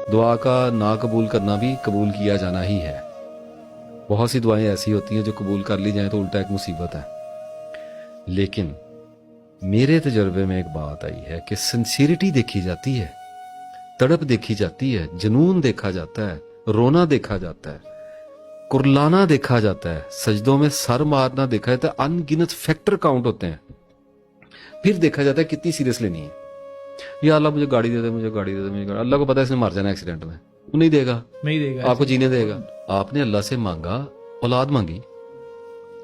دعا کا نا قبول کرنا بھی قبول کیا جانا ہی ہے. بہت سی دعائیں ایسی ہوتی ہیں جو قبول کر لی جائیں تو الٹا ایک مصیبت ہے. لیکن میرے تجربے میں ایک بات آئی ہے کہ سنسیریٹی دیکھی جاتی ہے, تڑپ دیکھی جاتی ہے, جنون دیکھا جاتا ہے, رونا دیکھا جاتا ہے, کرلانا دیکھا جاتا ہے, سجدوں میں سر مارنا دیکھا جاتا ہے, ان گنت فیکٹر کاؤنٹ ہوتے ہیں. پھر دیکھا جاتا ہے کتنی سیریس لینی ہے. یا اللہ مجھے گاڑی دے دے, مجھے گاڑی دے دے, مجھے گاڑی. اللہ کو پتا ہے اس نے مر جانا ایکسیڈنٹ میں, وہ نہیں دے گا, آپ کو جینے دے گا. آپ نے اللہ سے مانگا, اولاد مانگی,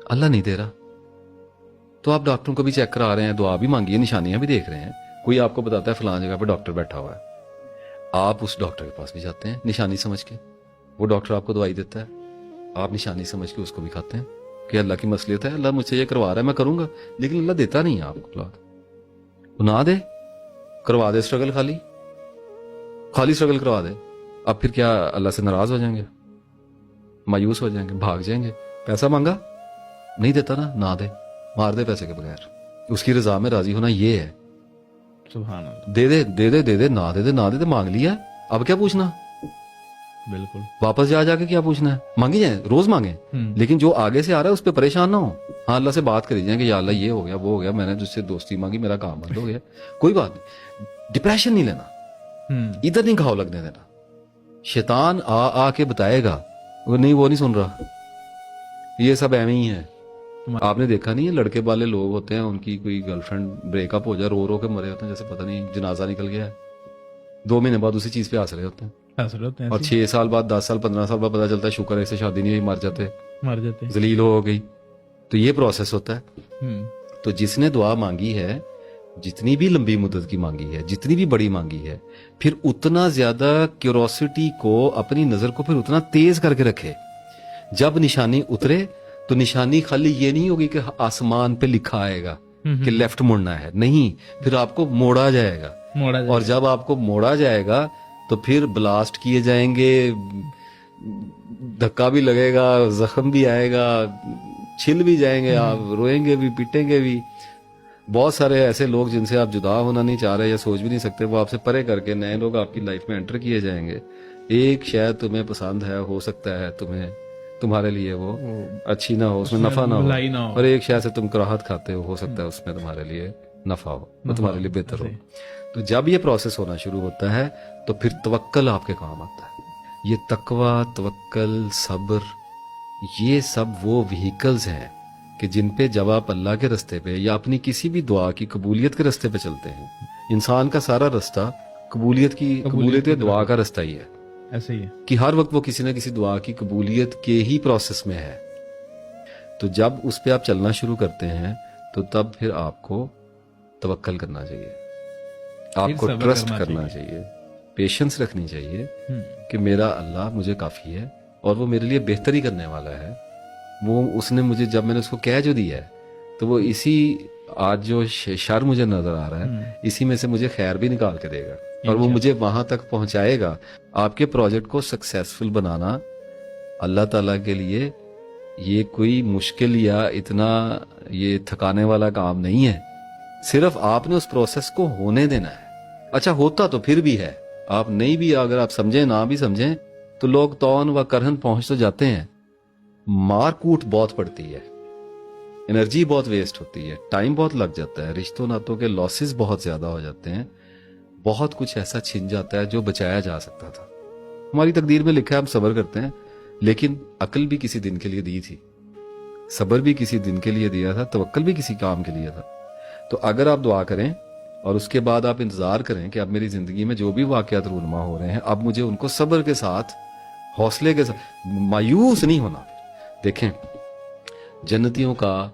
اللہ نہیں دے رہا, تو آپ ڈاکٹروں کو بھی چیک کرا رہے ہیں, دعا بھی مانگی ہے, نشانیاں بھی دیکھ رہے ہیں. کوئی آپ کو بتاتا ہے فلان جگہ پہ ڈاکٹر بیٹھا ہوا ہے, آپ اس ڈاکٹر کے پاس بھی جاتے ہیں نشانی سمجھ کے, وہ ڈاکٹر آپ کو دوائی دیتا ہے, آپ نشانی سمجھ کے اس کو بھی کھاتے ہیں کہ اللہ کی مصلحت ہے, اللہ مجھ سے یہ کروا رہا ہے, میں کروں گا. لیکن اللہ دیتا نہیں ہے آپ کو اولاد, وہ نہ دے, کروا دے اسٹرگل, خالی اسٹرگل کروا دے. اب پھر کیا اللہ سے ناراض ہو جائیں گے, مایوس ہو جائیں گے, بھاگ جائیں گے؟ پیسہ مانگا نہیں دیتا نا, نہ دے, مار دے پیسے کے بغیر. اس کی رضا میں راضی ہونا یہ ہے. سبحان اللہ. دے دے دے دے دے دے, نہ دے دے نہ دے دے, مانگ لیا, اب کیا پوچھنا؟ بالکل. واپس جا کے کیا پوچھنا ہے؟ مانگی جائیں, روز مانگیں, لیکن جو آگے سے آ رہا ہے اس پہ پریشان نہ ہو. ہاں اللہ سے بات کری جائیں کہ یا اللہ یہ ہو گیا, وہ ہو گیا, میں نے جس سے دوستی مانگی میرا کام بند ہو گیا, کوئی بات نہیں. ڈپریشن نہیں لینا, ادھر نہیں گھاؤ لگنے دینا. شیطان آ کے بتائے گا, وہ نہیں سن رہا, یہ سب ایویں ہی ہے. آپ نے دیکھا نہیں ہے لڑکے والے لوگ ہوتے ہیں, ان کی کوئی گرل فرینڈ بریک اپ ہو جائے, رو رو کے مرے ہوتے ہیں جیسے پتہ نہیں جنازہ نکل گیا ہے. 2 مہینے بعد اسی چیز پہ ہنس رہے ہوتے ہیں, اور 6 سال بعد 10 سال 15 سال بعد پتا چلتا ہے شکر ہے اسے شادی نہیں ہوئی, مر جاتے ذلیل ہو گئی. تو یہ پروسیس ہوتا ہے. تو جس نے دعا مانگی ہے, جتنی بھی لمبی مدت کی مانگی ہے, جتنی بھی بڑی مانگی ہے, پھر اتنا زیادہ کیوروسٹی کو, اپنی نظر کو پھر اتنا تیز کر کے رکھے. جب نشانی اترے تو نشانی خالی یہ نہیں ہوگی کہ آسمان پہ لکھا آئے گا کہ لیفٹ مڑنا ہے, نہیں, پھر آپ کو موڑا جائے گا. اور جب آپ کو موڑا جائے گا تو پھر بلاسٹ کیے جائیں گے, دھکا بھی لگے گا, زخم بھی آئے گا, چھل بھی جائیں گے, آپ روئیں گے بھی, پیٹیں گے بھی. بہت سارے ایسے لوگ جن سے آپ جدا ہونا نہیں چاہ رہے یا سوچ بھی نہیں سکتے, وہ آپ سے پرے کر کے نئے لوگ آپ کی لائف میں انٹر کیے جائیں گے. ایک شاید تمہیں پسند ہے, ہو سکتا ہے تمہارے لیے وہ اچھی نہ ہو, اس میں نفع نہ ہو, اور ایک شاید سے تم کراہت کھاتے ہو سکتا ہے اس میں تمہارے لیے نفع ہو, وہ تمہارے لیے بہتر ہو. تو جب یہ پروسیس ہونا شروع ہوتا ہے تو پھر توکل آپ کے کام آتا ہے. یہ تقوی, توکل, صبر, یہ سب وہ وہیکلز ہیں کہ جن پہ جب آپ اللہ کے رستے پہ یا اپنی کسی بھی دعا کی قبولیت کے رستے پہ چلتے ہیں, انسان کا سارا رستہ قبولیت دعا کا رستہ ہی ہے. ایسے ہی ہے کہ ہر وقت وہ کسی نہ کسی دعا کی قبولیت کے ہی پروسیس میں ہے. تو جب اس پہ آپ چلنا شروع کرتے ہیں تو تب پھر آپ کو توکل کرنا چاہیے, آپ کو ٹرسٹ کرنا چاہیے, پیشنس رکھنی چاہیے کہ میرا اللہ مجھے کافی ہے اور وہ میرے لیے بہتر ہی کرنے والا ہے. وہ اس نے مجھے, جب میں نے اس کو کہہ جو دیا ہے, تو وہ اسی آج جو شر مجھے نظر آ رہا ہے اسی میں سے مجھے خیر بھی نکال کے دے گا, اور وہ مجھے وہاں تک پہنچائے گا. آپ کے پروجیکٹ کو سکسیسفل بنانا اللہ تعالیٰ کے لیے یہ کوئی مشکل یا اتنا یہ تھکانے والا کام نہیں ہے. صرف آپ نے اس پروسیس کو ہونے دینا ہے. اچھا ہوتا تو پھر بھی ہے, آپ نہیں بھی, اگر آپ سمجھیں نہ بھی سمجھیں تو لوگ تون و کرہن پہنچ تو جاتے ہیں. مار کوٹ بہت پڑتی ہے, انرجی بہت ویسٹ ہوتی ہے, ٹائم بہت لگ جاتا ہے, رشتوں ناتوں کے لاسز بہت زیادہ ہو جاتے ہیں, بہت کچھ ایسا چھن جاتا ہے جو بچایا جا سکتا تھا. ہماری تقدیر میں لکھا ہے ہم صبر کرتے ہیں, لیکن عقل بھی کسی دن کے لیے دی تھی, صبر بھی کسی دن کے لیے دیا تھا, توکل بھی کسی کام کے لیے تھا. تو اگر آپ دعا کریں اور اس کے بعد آپ انتظار کریں کہ اب میری زندگی میں جو بھی واقعات رونما ہو رہے ہیں اب مجھے ان کو صبر کے ساتھ, حوصلے کے ساتھ, مایوس نہیں ہونا. دیکھیں جنتیوں کا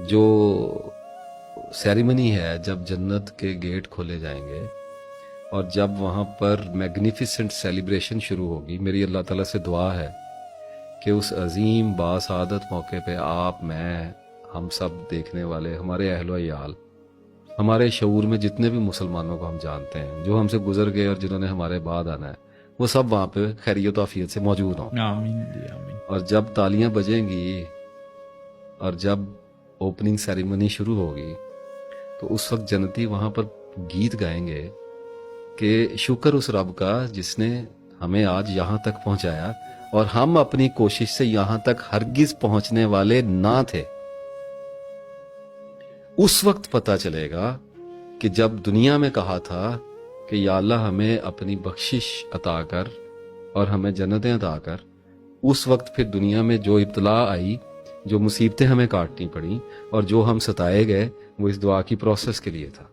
جو سیریمنی ہے, جب جنت کے گیٹ کھولے جائیں گے اور جب وہاں پر میگنیفیسنٹ سیلیبریشن شروع ہوگی, میری اللہ تعالیٰ سے دعا ہے کہ اس عظیم باسعادت موقع پہ آپ, میں, ہم سب دیکھنے والے, ہمارے اہل و عیال, ہمارے شعور میں جتنے بھی مسلمانوں کو ہم جانتے ہیں جو ہم سے گزر گئے اور جنہوں نے ہمارے بعد آنا ہے, وہ سب وہاں پہ خیریت و عافیت سے موجود ہوں. آمین جی آمین. اور جب تالیاں بجیں گی اور جب اوپننگ سیریمنی شروع ہوگی تو اس وقت جنتی وہاں پر گیت گائیں گے کہ شکر اس رب کا جس نے ہمیں آج یہاں تک پہنچایا اور ہم اپنی کوشش سے یہاں تک ہرگز پہنچنے والے نہ تھے. اس وقت پتہ چلے گا کہ جب دنیا میں کہا تھا کہ یا اللہ ہمیں اپنی بخشش عطا کر اور ہمیں جنتیں عطا کر، اس وقت پھر دنیا میں جو ابتلا آئی، جو مصیبتیں ہمیں کاٹنی پڑیں اور جو ہم ستائے گئے، وہ اس دعا کی پروسیس کے لیے تھا.